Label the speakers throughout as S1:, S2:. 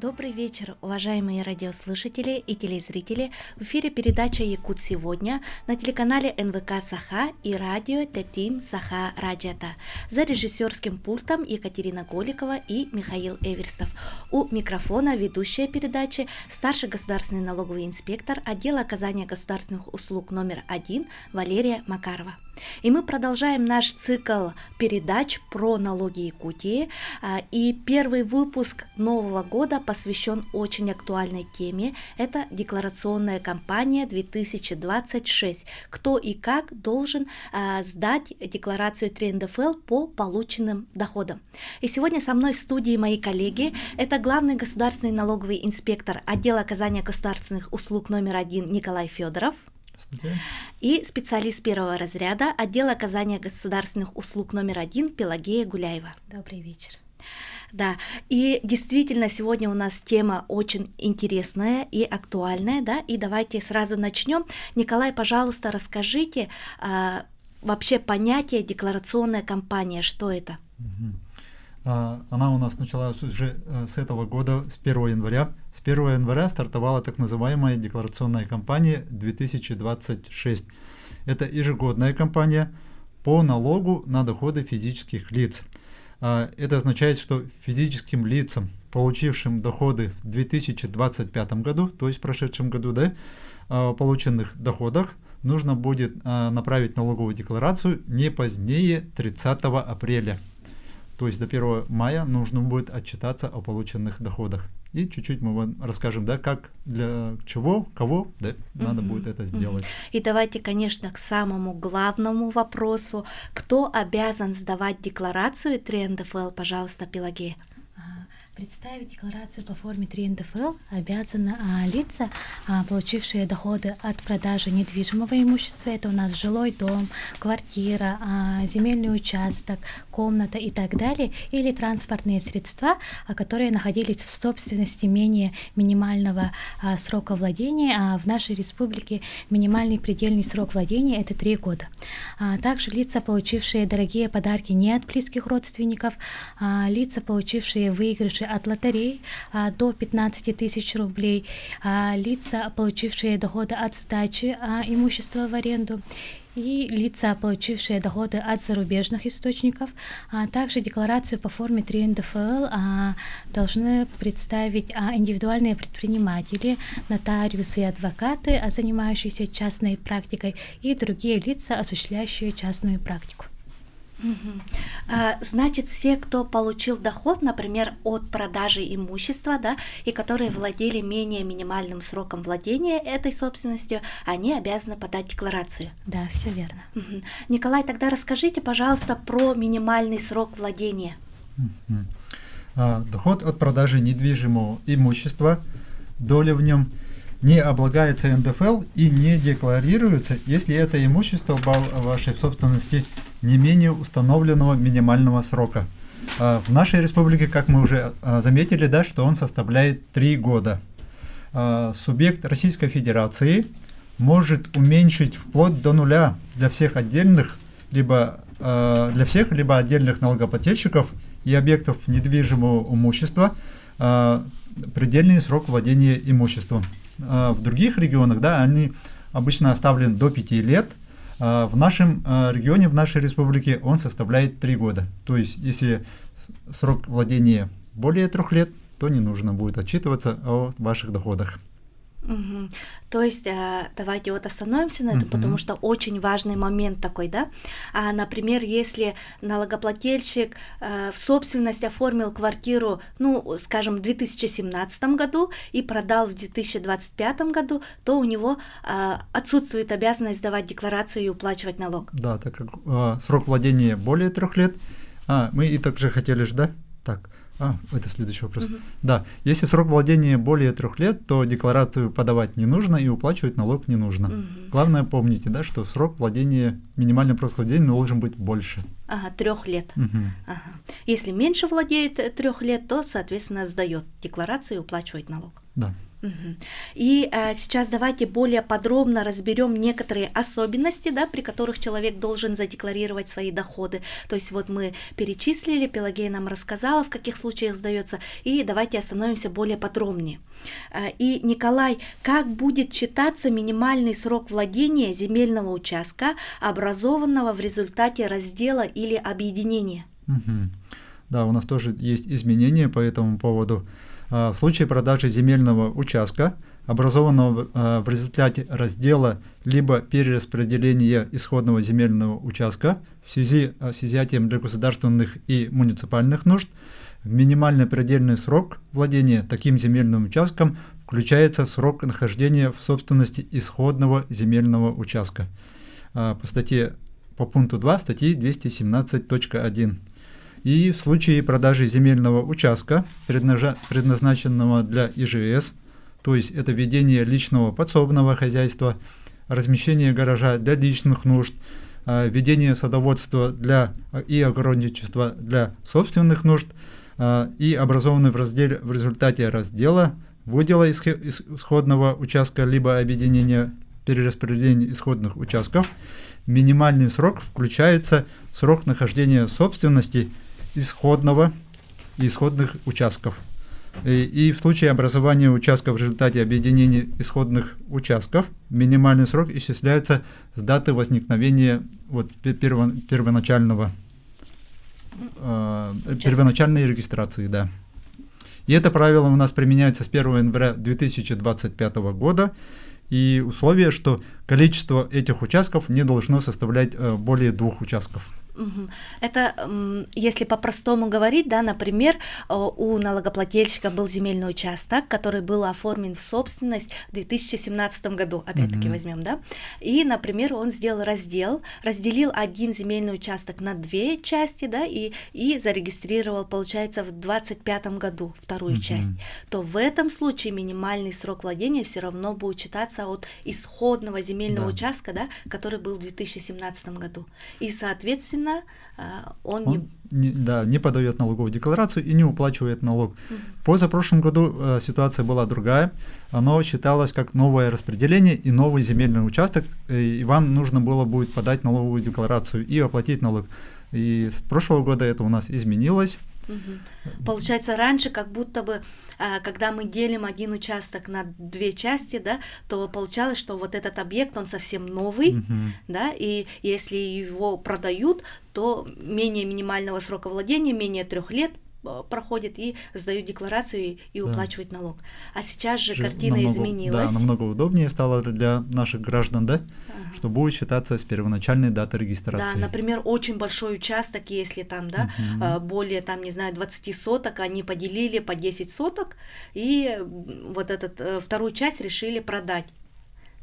S1: Добрый вечер, уважаемые радиослушатели и телезрители. В эфире передача «Якут сегодня» на телеканале НВК Саха и радио Тетим Саха Раджата. За режиссерским пультом Екатерина Голикова и Михаил Эверстов. У микрофона ведущая передачи старший государственный налоговый инспектор отдела оказания государственных услуг номер 1 Валерия Макарова. И мы продолжаем наш цикл передач про налоги Якутии. И первый выпуск Нового года посвящен очень актуальной теме. Это декларационная кампания 2026. Кто и как должен сдать декларацию 3 НДФЛ по полученным доходам. И сегодня со мной в студии мои коллеги. Это главный государственный налоговый инспектор отдела оказания государственных услуг номер 1 Николай Федоров. И специалист первого разряда отдела оказания государственных услуг номер 1 Пелагея Гуляева.
S2: Добрый вечер.
S1: Да, и действительно сегодня у нас тема очень интересная и актуальная, да, и давайте сразу начнем. Николай, пожалуйста, расскажите вообще понятие декларационная кампания, что это?
S3: Она у нас началась уже с этого года, с 1 января. С 1 января стартовала так называемая декларационная кампания 2026. Это ежегодная кампания по налогу на доходы физических лиц. Это означает, что физическим лицам, получившим доходы в 2025 году, то есть в прошедшем году, да, о полученных доходах, нужно будет направить налоговую декларацию не позднее 30 апреля. То есть до 1 мая нужно будет отчитаться о полученных доходах. И чуть-чуть мы вам расскажем, да, как, для чего, кого, да, надо будет это сделать.
S1: И давайте, конечно, к самому главному вопросу. Кто обязан сдавать декларацию 3 НДФЛ? Пожалуйста, Пелагея.
S2: Представить декларацию по форме 3 НДФЛ обязаны лица, получившие доходы от продажи недвижимого имущества. Это у нас жилой дом, квартира, земельный участок, комната и так далее, или транспортные средства, которые находились в собственности менее минимального срока владения. А в нашей республике минимальный предельный срок владения — это 3 года. Также лица, получившие дорогие подарки не от близких родственников, лица, получившие выигрыши от лотерей до 15 тысяч рублей, лица, получившие доходы от сдачи имущества в аренду, и лица, получившие доходы от зарубежных источников. Также декларацию по форме 3 НДФЛ должны представить индивидуальные предприниматели, нотариусы и адвокаты, занимающиеся частной практикой, и другие лица, осуществляющие частную практику.
S1: Значит, все, кто получил доход, например, от продажи имущества, да, и которые владели менее минимальным сроком владения этой собственностью, они обязаны подать декларацию.
S2: Да, все верно.
S1: Николай, тогда расскажите, пожалуйста, про минимальный срок владения.
S3: Доход от продажи недвижимого имущества, доля в нем не облагается НДФЛ и не декларируется, если это имущество в вашей собственности не менее установленного минимального срока. В нашей республике, как мы уже заметили, да, что он составляет 3 года. Субъект Российской Федерации может уменьшить вплоть до нуля для всех отдельных, либо отдельных налогоплательщиков и объектов недвижимого имущества предельный срок владения имуществом. В других регионах, да, они обычно оставлены до 5 лет. В нашем регионе, в нашей республике он составляет 3 года. То есть, если срок владения более 3 лет, то не нужно будет отчитываться о ваших доходах.
S1: То есть давайте вот остановимся на этом, потому что очень важный момент такой, да. Например, если налогоплательщик в собственность оформил квартиру, ну, скажем, в 2017 году и продал в 2025 году, то у него отсутствует обязанность сдавать декларацию и уплачивать налог.
S3: Да, так как срок владения более 3 лет, мы и также хотели же, да? Так. Это следующий вопрос. Да, если срок владения более 3 лет, то декларацию подавать не нужно и уплачивать налог не нужно. Главное помните, да, что срок владения, минимальный срок владения должен быть больше.
S1: 3 лет. Если меньше владеет 3 лет, то, соответственно, сдает декларацию и уплачивает налог.
S3: Да.
S1: И сейчас давайте более подробно разберем некоторые особенности, да, при которых человек должен задекларировать свои доходы. То есть вот мы перечислили, Пелагея нам рассказала, в каких случаях сдается, и давайте остановимся более подробнее. И, Николай, как будет считаться минимальный срок владения земельного участка, образованного в результате раздела или объединения?
S3: Да, у нас тоже есть изменения по этому поводу. В случае продажи земельного участка, образованного в результате раздела либо перераспределения исходного земельного участка в связи с изъятием для государственных и муниципальных нужд, в минимальный предельный срок владения таким земельным участком включается срок нахождения в собственности исходного земельного участка. По пункту 2 статьи 217.1. И в случае продажи земельного участка, предназначенного для ИЖС, то есть это ведение личного подсобного хозяйства, размещение гаража для личных нужд, ведение садоводства и огородничества для собственных нужд и образованный в результате раздела, выдела исходного участка либо объединения перераспределения исходных участков, минимальный срок включается срок нахождения собственности исходных участков. И в случае образования участков в результате объединения исходных участков минимальный срок исчисляется с даты возникновения первоначальной регистрации. Да. И это правило у нас применяется с 1 января 2025 года. И условие, что количество этих участков не должно составлять более 2 участков.
S1: Это, если по-простому говорить, да, например, у налогоплательщика был земельный участок, который был оформлен в собственность в 2017 году, опять-таки возьмем, да, и, например, он сделал разделил один земельный участок на 2 части, да, и зарегистрировал, получается, в 2025 году вторую часть, то в этом случае минимальный срок владения все равно будет считаться от исходного земельного участка, да, который был в 2017 году. И, соответственно, он
S3: не подает налоговую декларацию и не уплачивает налог. Позапрошлом году ситуация была другая. Оно считалось как новое распределение и новый земельный участок, и вам нужно было будет подать налоговую декларацию и оплатить налог. И с прошлого года это у нас изменилось.
S1: Получается, раньше как будто бы, когда мы делим один участок на 2 части, да, то получалось, что вот этот объект, он совсем новый, да, и если его продают, то менее минимального срока владения, менее 3 лет проходит и сдают декларацию и уплачивают налог. А сейчас же картина изменилась.
S3: Да, намного удобнее стало для наших граждан, да, что будет считаться с первоначальной даты регистрации.
S1: Да, например, очень большой участок, если там, да, более, там, не знаю, 20 соток, они поделили по 10 соток, и вот эту вторую часть решили продать.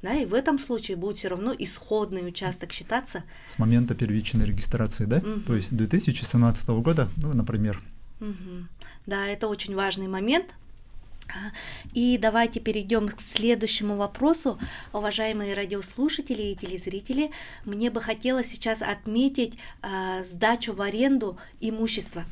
S1: Да, и в этом случае будет все равно исходный участок считаться.
S3: С момента первичной регистрации, да? То есть 2017 года, ну, например.
S1: Да, это очень важный момент. И давайте перейдем к следующему вопросу. Уважаемые радиослушатели и телезрители, мне бы хотелось сейчас отметить сдачу в аренду имущества.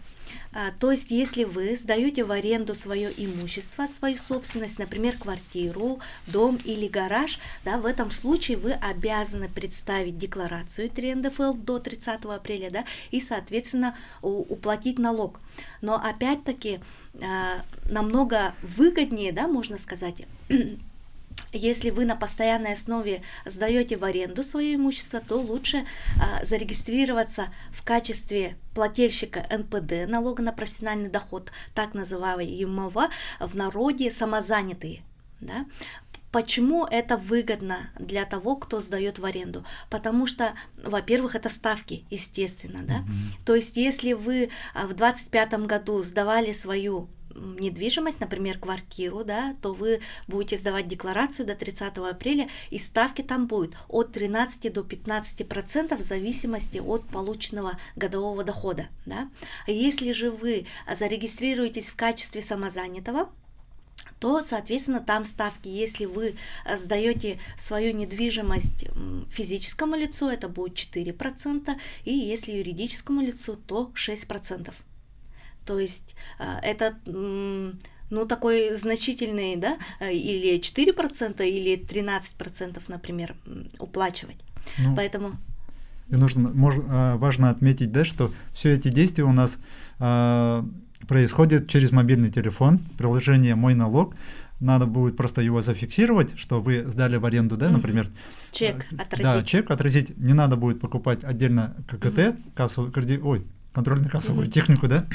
S1: То есть, если вы сдаете в аренду свое имущество, свою собственность, например, квартиру, дом или гараж, да, в этом случае вы обязаны представить декларацию 3 НДФЛ до 30 апреля, да, и, соответственно, уплатить налог. Но опять-таки намного выгоднее, да, можно сказать, если вы на постоянной основе сдаете в аренду свое имущество, то лучше зарегистрироваться в качестве плательщика НПД, налога на профессиональный доход, так называемого в народе самозанятые. Да? Почему это выгодно для того, кто сдает в аренду? Потому что, во-первых, это ставки, естественно. Да? То есть, если вы в 2025 году сдавали свою недвижимость, например, квартиру, да, то вы будете сдавать декларацию до 30 апреля, и ставки там будут от 13 до 15% в зависимости от полученного годового дохода. Да. Если же вы зарегистрируетесь в качестве самозанятого, то, соответственно, там ставки. Если вы сдаете свою недвижимость физическому лицу, это будет 4%, и если юридическому лицу, то 6%. То есть это Ну, такой значительный, да, или 4%, или 13%, например, уплачивать.
S3: Ну,
S1: Поэтому...
S3: И важно отметить, да, что все эти действия у нас происходят через мобильный телефон, приложение «Мой налог». Надо будет просто его зафиксировать, что вы сдали в аренду, да, например.
S1: Чек отразить.
S3: Да, чек отразить. Не надо будет покупать отдельно ККТ, контрольно-кассовую технику, да.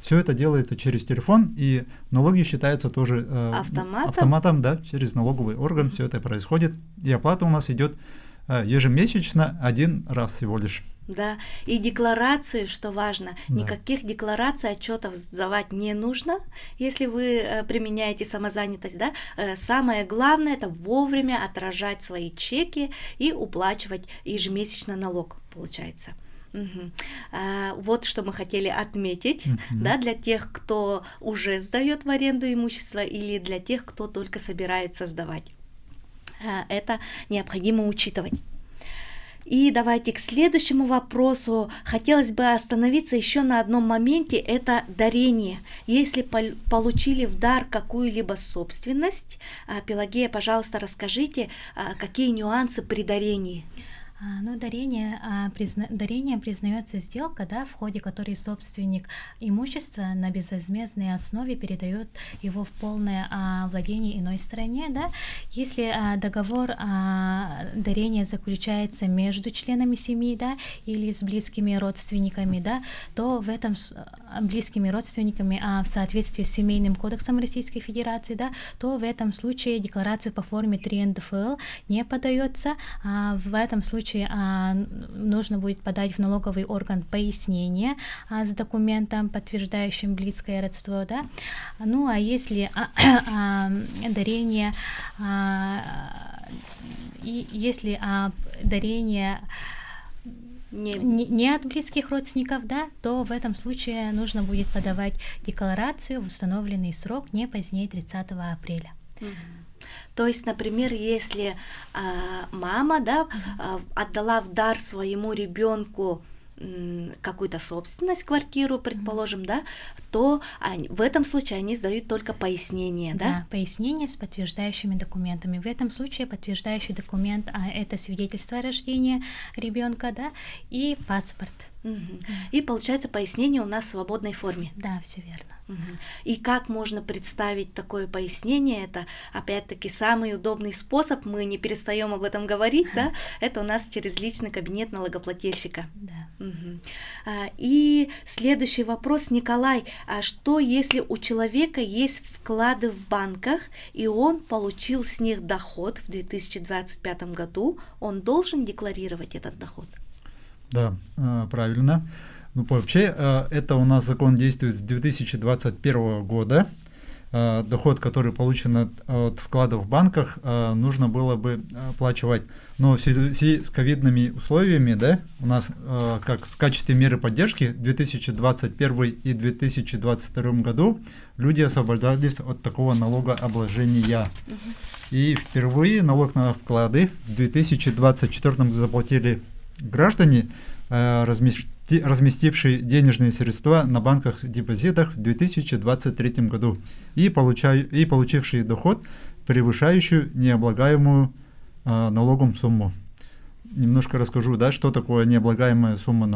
S3: Все это делается через телефон, и налоги считаются тоже автоматом, да, через налоговый орган все это происходит. И оплата у нас идет ежемесячно один раз всего лишь.
S1: Да, и декларацию, что важно, никаких деклараций, отчетов сдавать не нужно, если вы применяете самозанятость, да. Самое главное — это вовремя отражать свои чеки и уплачивать ежемесячно налог, получается. Вот что мы хотели отметить, да, для тех, кто уже сдает в аренду имущество, или для тех, кто только собирается сдавать. Это необходимо учитывать. И давайте к следующему вопросу. Хотелось бы остановиться еще на одном моменте, это дарение. Если получили в дар какую-либо собственность, Пелагея, пожалуйста, расскажите, какие нюансы при дарении?
S2: Ну, дарение признается сделка, да, в ходе которой собственник имущества на безвозмездной основе передает его в полное владение иной стороне, да. Если договор дарения заключается между членами семьи, да, или с близкими родственниками, да, то в этом близкими родственниками, в соответствии с Семейным кодексом Российской Федерации, да, то в этом случае декларация по форме 3 НДФЛ не подается. В этом случае нужно будет подать в налоговый орган пояснение с документом, подтверждающим близкое родство, да. Ну, а если дарение не от близких родственников, да, то в этом случае нужно будет подавать декларацию в установленный срок не позднее 30 апреля.
S1: То есть, например, если мама, да, отдала в дар своему ребенку какую-то собственность, квартиру, предположим, да, то в этом случае они сдают только пояснение, да?
S2: Да, пояснение с подтверждающими документами. В этом случае подтверждающий документ это свидетельство о рождении ребенка, да, и паспорт.
S1: И получается, пояснение у нас в свободной форме.
S2: Да, все верно.
S1: И как можно представить такое пояснение? Это, опять-таки, самый удобный способ, мы не перестаем об этом говорить, да? Это у нас через личный кабинет налогоплательщика.
S2: Да.
S1: И следующий вопрос, Николай, а что если у человека есть вклады в банках, и он получил с них доход в 2025 году, он должен декларировать этот доход?
S3: Да, правильно. Ну, вообще, это у нас закон действует с 2021 года. Доход, который получен от вкладов в банках, нужно было бы оплачивать. Но в связи с ковидными условиями, да, у нас как в качестве меры поддержки в 2021 и 2022 году люди освобождались от такого налогообложения. И впервые налог на вклады в 2024 заплатили граждане, разместившие денежные средства на банках депозитах в 2023 году и получившие доход, превышающую необлагаемую налогом сумму. Немножко расскажу, да, что такое необлагаемая сумма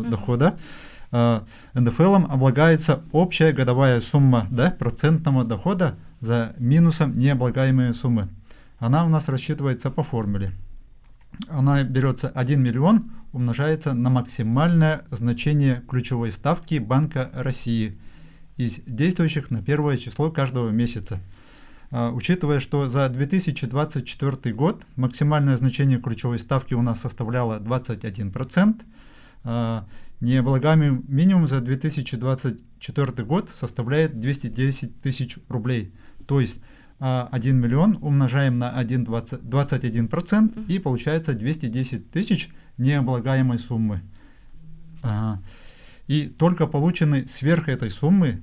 S3: дохода. НДФЛом облагается общая годовая сумма, да, процентного дохода за минусом необлагаемой суммы. Она у нас рассчитывается по формуле. Она берется 1 миллион, умножается на максимальное значение ключевой ставки Банка России из действующих на 1 число каждого месяца. Учитывая, что за 2024 год максимальное значение ключевой ставки у нас составляло 21%, необлагаемый минимум за 2024 год составляет 210 тысяч рублей. То есть 1 миллион умножаем на 21% и получается 210 тысяч необлагаемой суммы. И только полученный сверх этой суммы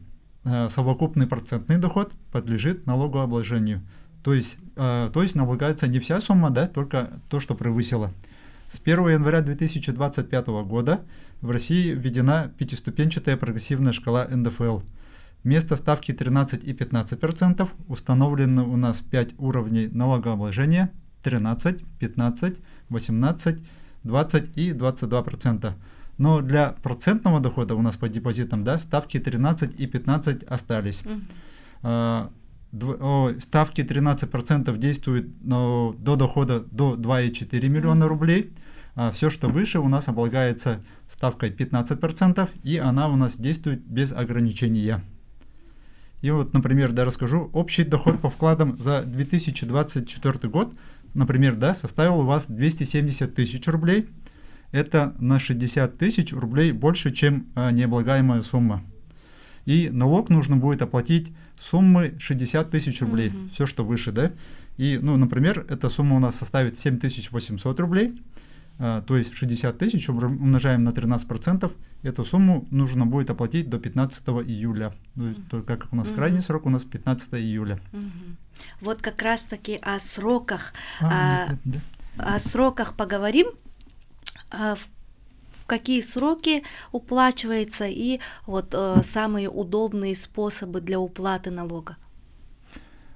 S3: совокупный процентный доход подлежит налогообложению. То есть налагается не вся сумма, да, только то, что превысило. С 1 января 2025 года в России введена пятиступенчатая прогрессивная шкала НДФЛ. Вместо ставки 13 и 15% установлены у нас 5 уровней налогообложения: 13, 15, 18, 20 и 22%. Но для процентного дохода у нас по депозитам, да, ставки 13 и 15 остались. Ставки 13% действуют до дохода до 2,4 миллиона рублей. А все, что выше, у нас облагается ставкой 15%, и она у нас действует без ограничения. И вот, например, да, расскажу, общий доход по вкладам за 2024 год, например, да, составил у вас 270 тысяч рублей. Это на 60 тысяч рублей больше, чем необлагаемая сумма. И налог нужно будет оплатить суммы 60 тысяч рублей, все, что выше, да. И, ну, например, эта сумма у нас составит 7800 рублей, то есть 60 тысяч умножаем на 13%, эту сумму нужно будет оплатить до 15 июля. То есть, как у нас крайний срок, у нас 15 июля.
S1: Вот как раз-таки о сроках, о сроках поговорим. В какие сроки уплачивается и вот самые удобные способы для уплаты налога?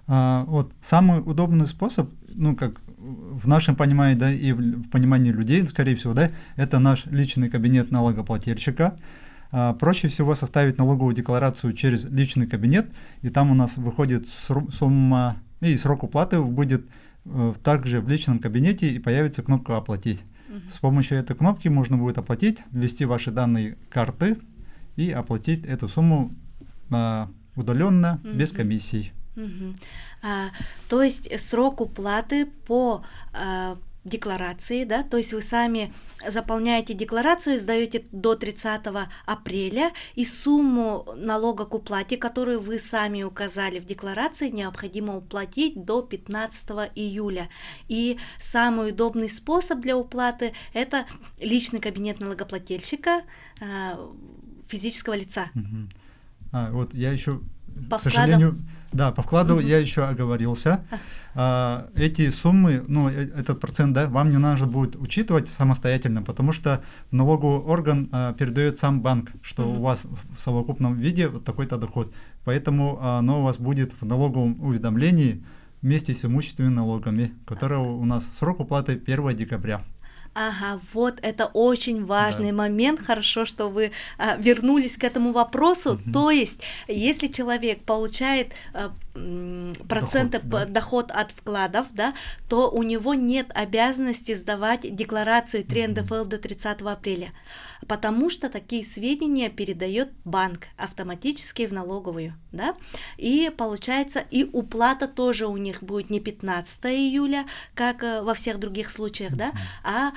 S3: Вот самый удобный способ, ну как в нашем понимании, да, и в понимании людей, скорее всего, да, это наш личный кабинет налогоплательщика. Проще всего составить налоговую декларацию через личный кабинет, и там у нас выходит сумма, и срок уплаты будет также в личном кабинете, и появится кнопка «Оплатить». С помощью этой кнопки можно будет оплатить, ввести ваши данные карты и оплатить эту сумму удаленно, без комиссий.
S1: То есть срок уплаты по декларации, да, то есть вы сами заполняете декларацию, сдаете до 30 апреля, и сумму налога к уплате, которую вы сами указали в декларации, необходимо уплатить до 15 июля. И самый удобный способ для уплаты – это личный кабинет налогоплательщика физического лица.
S3: Вот я еще,
S1: по
S3: к сожалению, да, по вкладу я еще оговорился. Эти суммы, ну, этот процент, да, вам не надо будет учитывать самостоятельно, потому что в налоговый орган передает сам банк, что у вас в совокупном виде вот такой-то доход. Поэтому оно у вас будет в налоговом уведомлении вместе с имущественными налогами, которого у нас срок уплаты 1 декабря.
S1: Ага, вот это очень важный момент. Хорошо, что вы вернулись к этому вопросу. То есть, если человек получает доход от вкладов, да, то у него нет обязанности сдавать декларацию 3 НДФЛ до 30 апреля, потому что такие сведения передает банк автоматически в налоговую, да, и получается, и уплата тоже у них будет не 15 июля, как во всех других случаях, да, а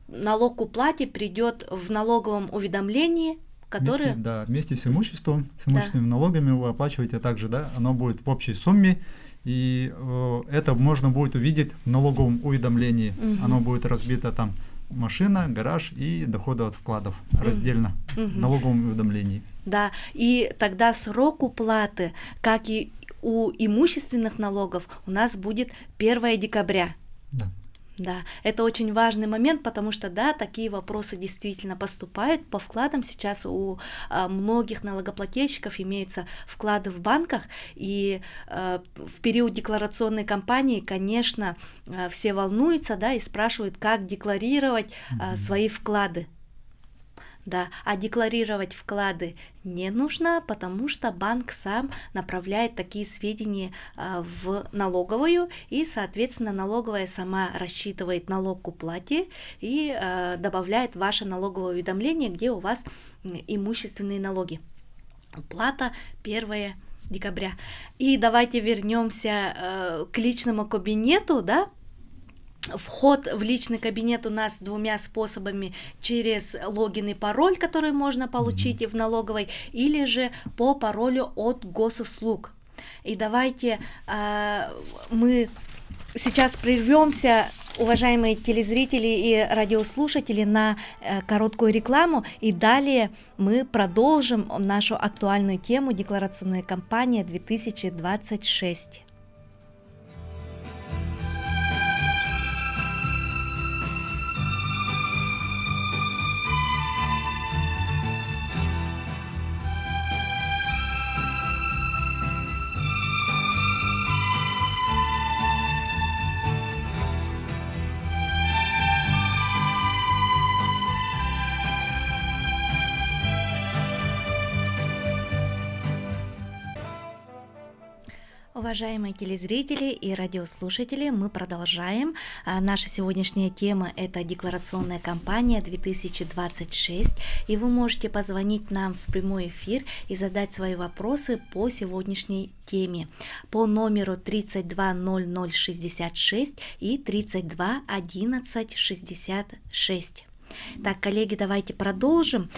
S1: налог к уплате придет в налоговом уведомлении, которые...
S3: Вместе с имуществом, с имущественными налогами вы оплачиваете также, да, оно будет в общей сумме, и это можно будет увидеть в налоговом уведомлении. Оно будет разбито там машина, гараж и доходы от вкладов раздельно в налоговом уведомлении.
S1: Да, и тогда срок уплаты, как и у имущественных налогов, у нас будет 1 декабря. Да, это очень важный момент, потому что, да, такие вопросы действительно поступают по вкладам. Сейчас у многих налогоплательщиков имеются вклады в банках, и в период декларационной кампании, конечно, все волнуются, да, и спрашивают, как декларировать свои вклады. Да, а декларировать вклады не нужно, потому что банк сам направляет такие сведения в налоговую, и, соответственно, налоговая сама рассчитывает налог к уплате и добавляет в ваше налоговое уведомление, где у вас имущественные налоги. Уплата 1 декабря. И давайте вернемся к личному кабинету, да. Вход в личный кабинет у нас 2 способами: через логин и пароль, который можно получить в налоговой, или же по паролю от госуслуг. И давайте мы сейчас прервемся, уважаемые телезрители и радиослушатели, на короткую рекламу, и далее мы продолжим нашу актуальную тему «Декларационная кампания 2026». Уважаемые телезрители и радиослушатели, мы продолжаем. Наша сегодняшняя тема – это декларационная кампания 2026, и вы можете позвонить нам в прямой эфир и задать свои вопросы по сегодняшней теме по номеру 320066 и 321166. Так, коллеги, давайте продолжим.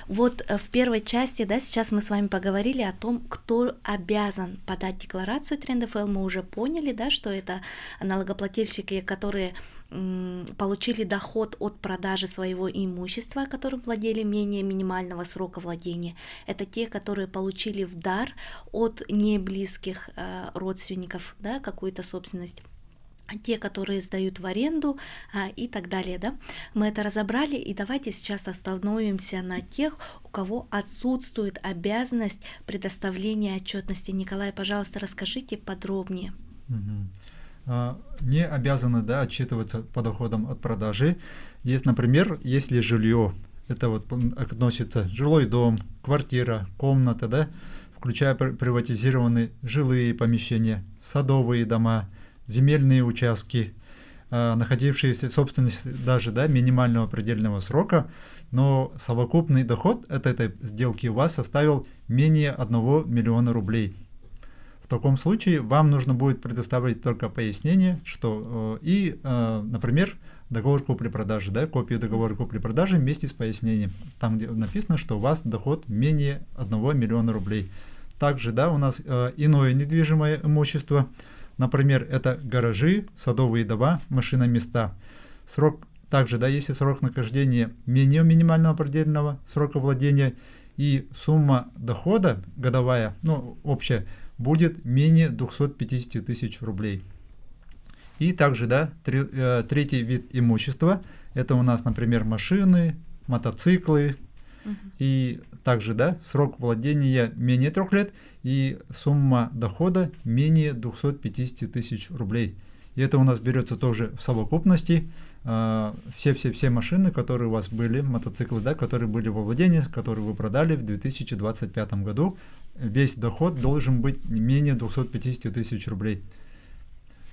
S1: Вот в первой части, да, сейчас мы с вами поговорили о том, кто обязан подать декларацию ТРЕНД-ФЛ. Мы уже поняли, да, что это налогоплательщики, которые получили доход от продажи своего имущества, которым владели менее минимального срока владения. Это те, которые получили в дар от неблизких родственников, да, какую-то собственность. Те, которые сдают в аренду и так далее, да, мы это разобрали, и давайте сейчас остановимся на тех, у кого отсутствует обязанность предоставления отчетности. Николай, пожалуйста, расскажите подробнее.
S3: Не обязаны, да, отчитываться по доходам от продажи. Есть, например, если жилье, это вот относится жилой дом, квартира, комната, да, включая приватизированные жилые помещения, садовые дома, земельные участки, находившиеся в собственности даже, да, минимального предельного срока, но совокупный доход от этой сделки у вас составил менее 1 миллиона рублей. В таком случае вам нужно будет предоставить только пояснение, что например, договор купли-продажи, да, копию договора купли-продажи вместе с пояснением, там, где написано, что у вас доход менее 1 миллиона рублей. Также, да, у нас иное недвижимое имущество. Например, это гаражи, садовые дома, машиноместа. Срок также, да, если срок нахождения менее минимального предельного срока владения и сумма дохода годовая, ну, общая, будет менее 250 тысяч рублей. И также, да, третий вид имущества, это у нас, например, машины, мотоциклы, и также, да, срок владения менее 3 лет и сумма дохода менее 250 тысяч рублей. И это у нас берется тоже в совокупности. Все машины, которые у вас были, мотоциклы, да, которые были во владении, которые вы продали в 2025 году, весь доход должен быть не менее 250 тысяч рублей.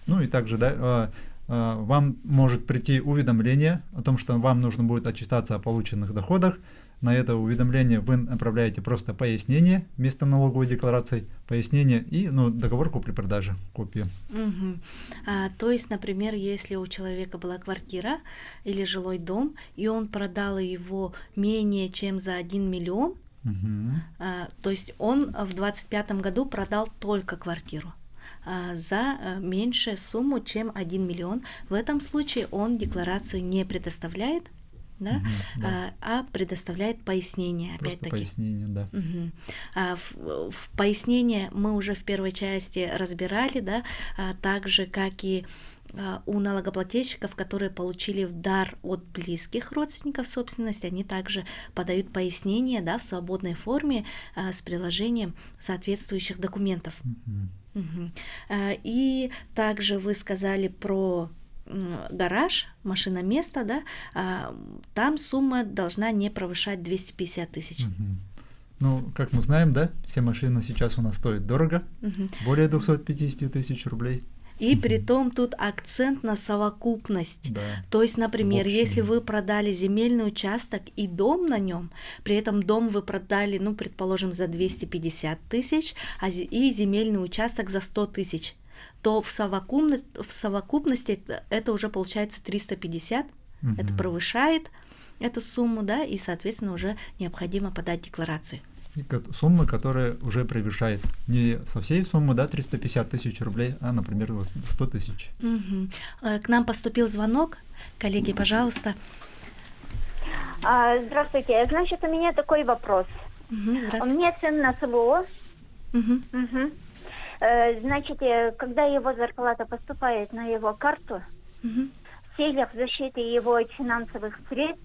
S3: Ну и также, да, вам может прийти уведомление о том, что вам нужно будет отчитаться о полученных доходах. На это уведомление вы направляете просто пояснение вместо налоговой декларации, пояснение и договор купли-продажи, копию.
S1: То есть, например, если у человека была квартира или жилой дом, и он продал его менее чем за 1 миллион, то есть он в 2025 году продал только квартиру за меньшую сумму, чем 1 миллион. В этом случае он декларацию не предоставляет, да, а предоставляет пояснение, опять-таки.
S3: Пояснение, да.
S1: В пояснение мы уже в первой части разбирали, да, так же, как и у налогоплательщиков, которые получили в дар от близких родственников собственности, они также подают пояснение, да, в свободной форме с приложением соответствующих документов. И также вы сказали про гараж, машиноместо, да, там сумма должна не превышать 250 тысяч.
S3: Ну, как мы знаем, да, все машины сейчас у нас стоят дорого, более 250 тысяч рублей.
S1: И притом тут акцент на совокупность.
S3: Да.
S1: То есть, например, если вы продали земельный участок и дом на нем, при этом дом вы продали, ну, предположим, за 250 тысяч, и земельный участок за 100 тысяч, то в совокупности это уже получается 350, это превышает эту сумму, да, и, соответственно, уже необходимо подать декларацию.
S3: И сумма, которая уже превышает не со всей суммы, да, 350 тысяч рублей, а, например, 100 тысяч.
S1: К нам поступил звонок. Коллеги, пожалуйста.
S4: Здравствуйте. Значит, у меня такой вопрос.
S1: Здравствуйте.
S4: У меня сын на СВО. Значит, когда его зарплата поступает на его карту, в целях защиты его финансовых средств,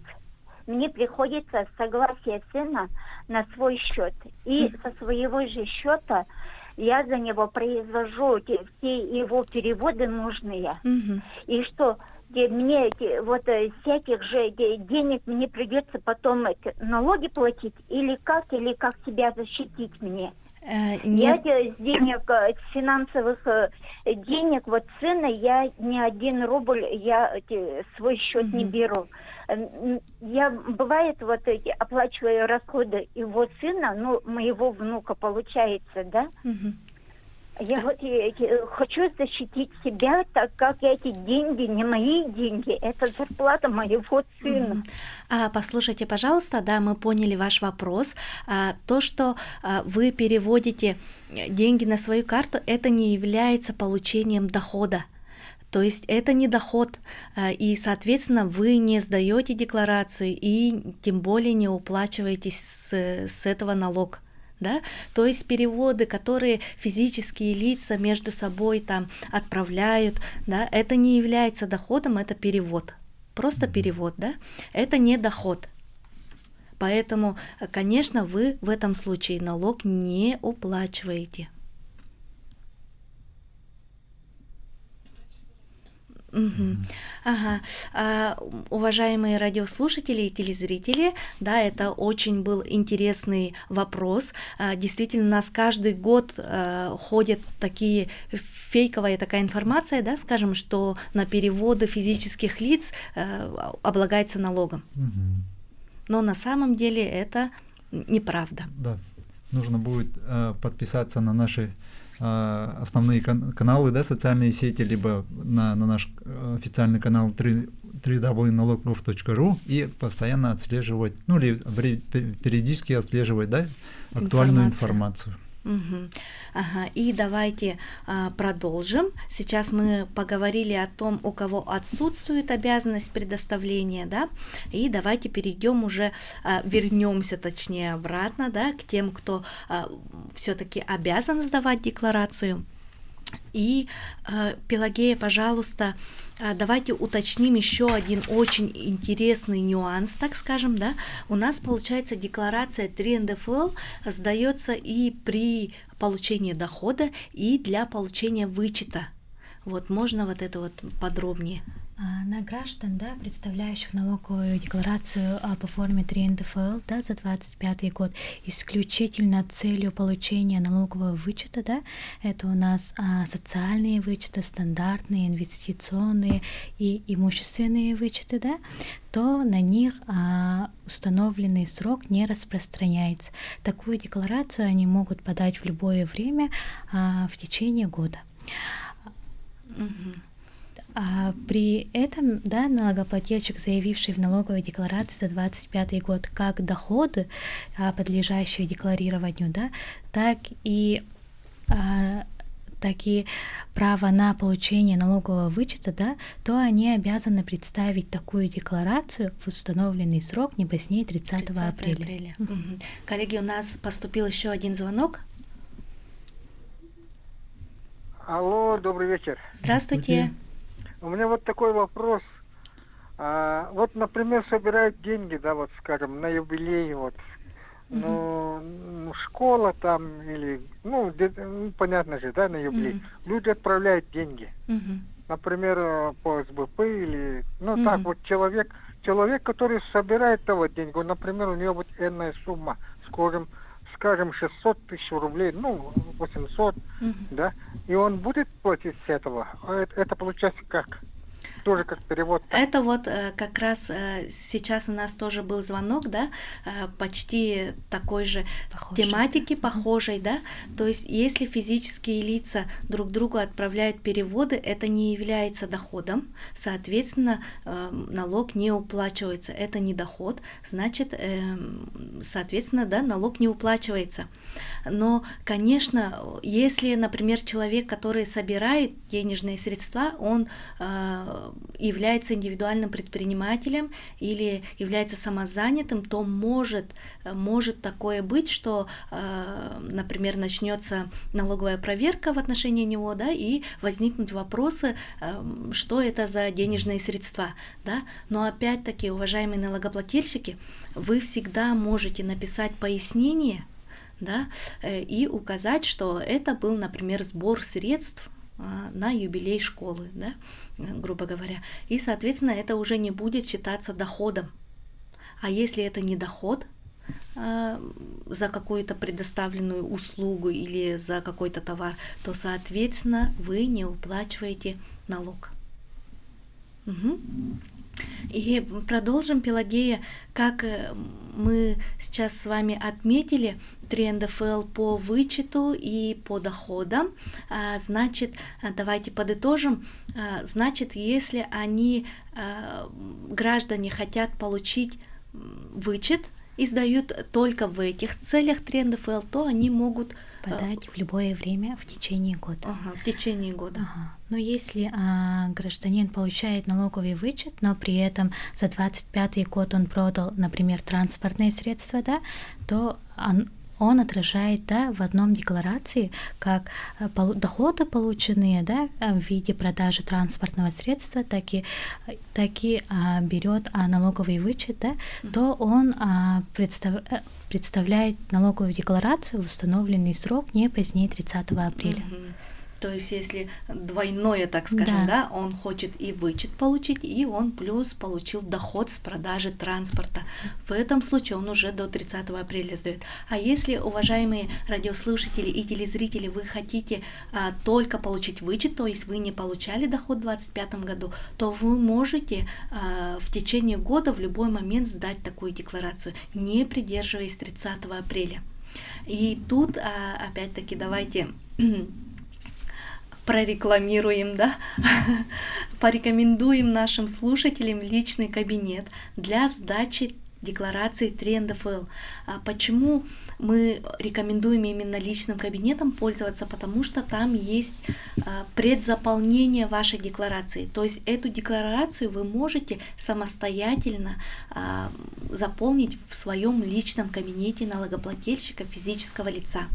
S4: мне приходится согласие сына на свой счет. И со своего же счета я за него произвожу все его переводы нужные. И что мне вот всяких же денег мне придется потом налоги платить, или как себя защитить мне? Я
S1: Нет.
S4: с денег, с финансовых денег, вот сына, я ни 1 рубль, я свой счет не беру. Я, бывает, вот эти, оплачиваю расходы его сына, ну, моего внука, получается, да?
S1: Мгм.
S4: Я вот хочу защитить себя, так как эти деньги не мои деньги, это зарплата моего сына.
S1: Послушайте, пожалуйста, да, мы поняли ваш вопрос. То, что вы переводите деньги на свою карту, это не является получением дохода. То есть это не доход, и, соответственно, вы не сдаете декларацию и тем более не уплачиваете с этого налог. Да? То есть переводы, которые физические лица между собой там отправляют, да, это не является доходом, это перевод. Просто перевод, да? Это не доход. Поэтому, конечно, вы в этом случае налог не уплачиваете. Ага. Уважаемые радиослушатели и телезрители, да, это очень был интересный вопрос. Действительно, у нас каждый год ходят такие фейковая такая информация, да, скажем, что на переводы физических лиц облагается налогом. Но на самом деле это неправда.
S3: Да, нужно будет подписаться на наши основные каналы, да, социальные сети, либо на наш официальный канал www.nalog.ru и постоянно отслеживать, ну или периодически отслеживать, да, актуальную информацию.
S1: Ага. И давайте продолжим. Сейчас мы поговорили о том, у кого отсутствует обязанность предоставления, да, и давайте перейдем уже, вернемся, точнее, обратно, да, к тем, кто все-таки обязан сдавать декларацию. И, Пелагея, пожалуйста, давайте уточним еще один очень интересный нюанс, так скажем, да. У нас, получается, декларация 3 НДФЛ сдается и при получении дохода, и для получения вычета. Вот можно вот это вот подробнее?
S2: На граждан, да, представляющих налоговую декларацию по форме 3 НДФЛ, да, за 2025 год, исключительно целью получения налогового вычета, да, это у нас социальные вычеты, стандартные, инвестиционные и имущественные вычеты, да, то на них установленный срок не распространяется. Такую декларацию они могут подать в любое время в течение года. При этом, да, налогоплательщик, заявивший в налоговой декларации за 2025 год как доходы, подлежащие декларированию, да, так и право на получение налогового вычета, да, то они обязаны представить такую декларацию в установленный срок не позднее 30 апреля.
S1: Коллеги, у нас поступил еще один звонок.
S5: Алло, добрый вечер.
S1: Здравствуйте.
S5: У меня вот такой вопрос. Вот, например, собирают деньги, да, вот, скажем, на юбилей, вот, ну, школа там или, ну, понятно же, да, на юбилей. Люди отправляют деньги. Например, по СБП или, ну, так вот, человек, который собирает того деньги, например, у него вот энная сумма, скажем, 600 тысяч рублей, ну, 800, да, и он будет платить с этого. Это получается как? Тоже как перевод.
S1: Это вот как раз сейчас у нас тоже был звонок, да, почти такой же тематики, похожей, да, то есть если физические лица друг другу отправляют переводы, это не является доходом, соответственно, налог не уплачивается, это не доход, значит, соответственно, да, налог не уплачивается. Но, конечно, если, например, человек, который собирает денежные средства, он является индивидуальным предпринимателем или является самозанятым, то может такое быть, что, например, начнется налоговая проверка в отношении него, да, и возникнут вопросы, что это за денежные средства, да. Но опять-таки, уважаемые налогоплательщики, вы всегда можете написать пояснение, да, и указать, что это был, например, сбор средств на юбилей школы, да, грубо говоря. И, соответственно, это уже не будет считаться доходом. А если это не доход, за какую-то предоставленную услугу или за какой-то товар, то, соответственно, вы не уплачиваете налог. Угу. И продолжим, Пелагея, как мы сейчас с вами отметили, 3 НДФЛ по вычету и по доходам. Значит, давайте подытожим. Значит, если граждане хотят получить вычет и сдают только в этих целях 3 НДФЛ, то они могут
S2: подать в любое время в течение года.
S1: Ага, в течение года.
S2: Ага. Но если гражданин получает налоговый вычет, но при этом за 25-й год он продал, например, транспортные средства, да, то он отражает, да, в одном декларации как доходы, полученные, да, в виде продажи транспортного средства, так и берет налоговый вычет, да, то он представляет налоговую декларацию в установленный срок не позднее 30 апреля.
S1: То есть, если двойное, так скажем, да, он хочет и вычет получить, и он плюс получил доход с продажи транспорта. В этом случае он уже до 30 апреля сдает. А если, уважаемые радиослушатели и телезрители, вы хотите только получить вычет, то есть вы не получали доход в 2025 году, то вы можете в течение года в любой момент сдать такую декларацию, не придерживаясь 30 апреля. И тут, опять-таки, давайте прорекламируем, да, порекомендуем нашим слушателям личный кабинет для сдачи декларации 3 НДФЛ. Почему мы рекомендуем именно личным кабинетом пользоваться? Потому что там есть предзаполнение вашей декларации. То есть эту декларацию вы можете самостоятельно заполнить в своем личном кабинете налогоплательщика физического лица.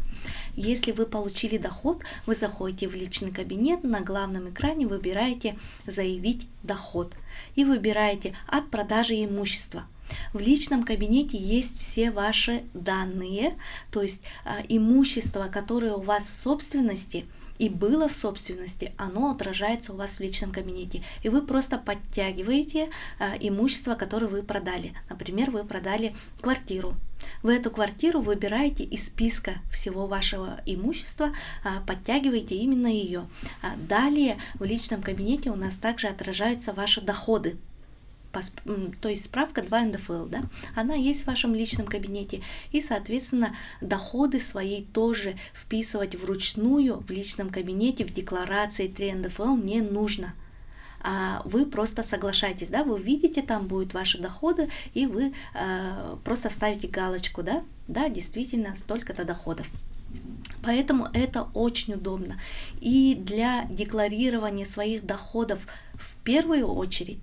S1: Если вы получили доход, вы заходите в личный кабинет, на главном экране выбираете «Заявить доход» и выбираете «От продажи имущества». В личном кабинете есть все ваши данные, то есть имущество, которое у вас в собственности и было в собственности, оно отражается у вас в личном кабинете. И вы просто подтягиваете имущество, которое вы продали. Например, вы продали квартиру. Вы эту квартиру выбираете из списка всего вашего имущества, подтягиваете именно ее. Далее в личном кабинете у нас также отражаются ваши доходы. То есть справка 2 НДФЛ, да, она есть в вашем личном кабинете, и, соответственно, доходы свои тоже вписывать вручную в личном кабинете в декларации 3 НДФЛ не нужно. Вы просто соглашаетесь, да, вы видите, там будут ваши доходы, и вы просто ставите галочку, да, действительно, столько-то доходов. Поэтому это очень удобно. И для декларирования своих доходов в первую очередь,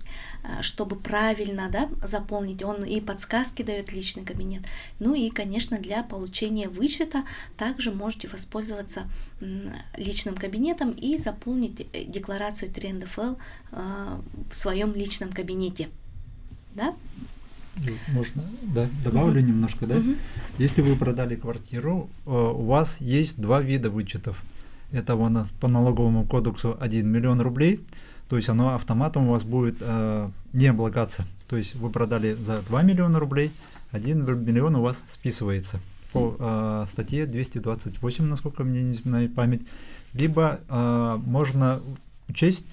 S1: чтобы правильно, да, заполнить, он и подсказки дает личный кабинет. Ну и, конечно, для получения вычета также можете воспользоваться личным кабинетом и заполнить декларацию 3 НДФЛ в своем личном кабинете. Да?
S3: Можно, да, добавлю немножко, да? Если вы продали квартиру, у вас есть 2 вида вычетов. Это у нас по налоговому кодексу 1 миллион рублей, то есть оно автоматом у вас будет не облагаться. То есть вы продали за 2 миллиона рублей, 1 миллион у вас списывается по статье 228, насколько мне не изменяет память. Либо можно учесть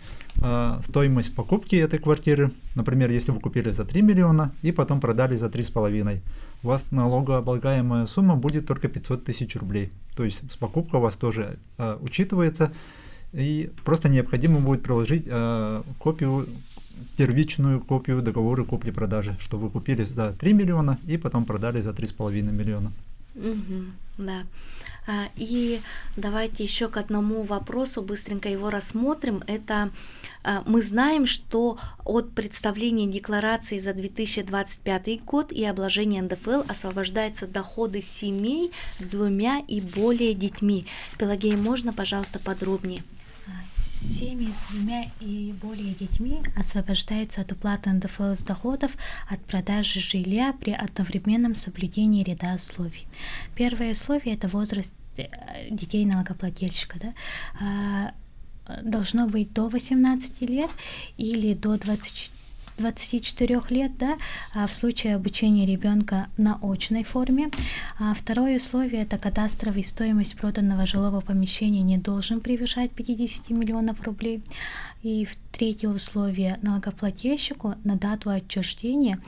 S3: стоимость покупки этой квартиры. Например, если вы купили за 3 миллиона и потом продали за 3,5, у вас налогооблагаемая сумма будет только 500 тысяч рублей. То есть покупка у вас тоже учитывается, и просто необходимо будет приложить первичную копию договора купли-продажи, что вы купили за 3 миллиона и потом продали за 3,5 миллиона.
S1: Да. И давайте еще к одному вопросу быстренько его рассмотрим. Это мы знаем, что от представления декларации за 2025 год и обложения НДФЛ освобождаются доходы семей с 2 и более детьми. Пелагея, можно, пожалуйста, подробнее?
S2: Семьи с 2 и более детьми освобождаются от уплаты НДФЛ с доходов от продажи жилья при одновременном соблюдении ряда условий. Первое условие – это возраст детей налогоплательщика. Да? Должно быть до 18 лет или до 24 лет, да, в случае обучения ребенка на очной форме. Второе условие — это кадастровая стоимость проданного жилого помещения не должен превышать 50 миллионов рублей. И третье условие — налогоплательщику на дату отчуждения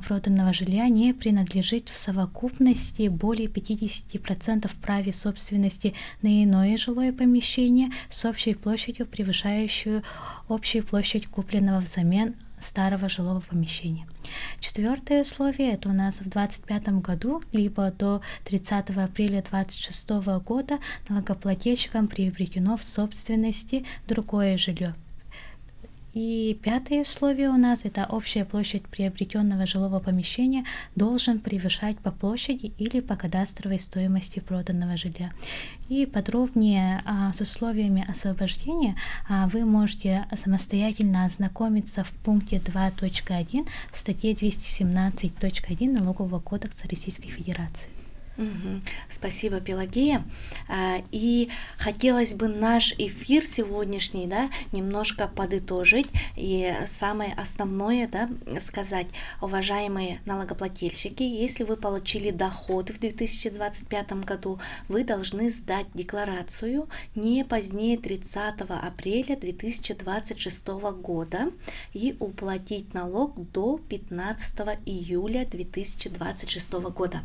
S2: проданного жилья не принадлежит в совокупности более 50% праве собственности на иное жилое помещение с общей площадью, превышающую общую площадь купленного взамен старого жилого помещения. Четвертое условие — это у нас в 2025 году, либо до 30 апреля 2026 года налогоплательщикам приобретено в собственности другое жилье. И пятое условие у нас — это общая площадь приобретенного жилого помещения должен превышать по площади или по кадастровой стоимости проданного жилья. И подробнее с условиями освобождения вы можете самостоятельно ознакомиться в пункте 2.1 в статье 217.1 Налогового кодекса Российской Федерации.
S1: Спасибо, Пелагея. И хотелось бы наш эфир сегодняшний, да, немножко подытожить и самое основное, да, сказать. Уважаемые налогоплательщики, если вы получили доход в 2025 году, вы должны сдать декларацию не позднее 30 апреля 2026 года и уплатить налог до 15 июля 2026 года.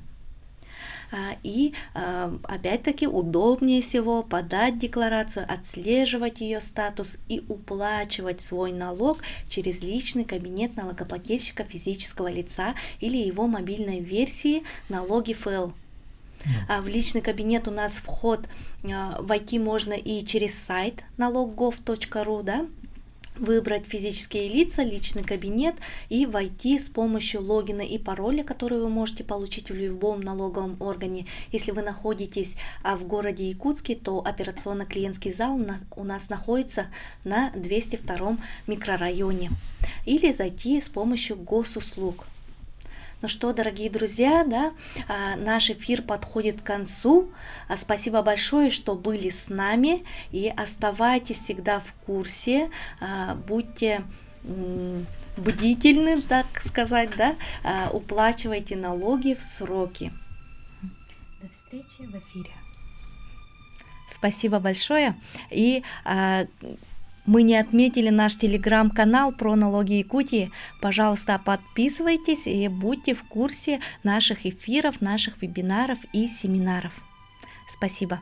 S1: И опять-таки удобнее всего подать декларацию, отслеживать ее статус и уплачивать свой налог через личный кабинет налогоплательщика физического лица или его мобильной версии налоги ФЛ. В личный кабинет у нас вход войти можно и через сайт налог.gov.ru, да, выбрать физические лица, личный кабинет и войти с помощью логина и пароля, который вы можете получить в любом налоговом органе. Если вы находитесь в городе Якутске, то операционно-клиентский зал у нас находится на 202 микрорайоне. Или зайти с помощью госуслуг. Ну что, дорогие друзья, да, наш эфир подходит к концу. Спасибо большое, что были с нами, и оставайтесь всегда в курсе, будьте бдительны, так сказать, да, уплачивайте налоги в сроки.
S2: До встречи в эфире.
S1: Спасибо большое. И мы не отметили наш телеграм-канал про налоги Якутии. Пожалуйста, подписывайтесь и будьте в курсе наших эфиров, наших вебинаров и семинаров. Спасибо.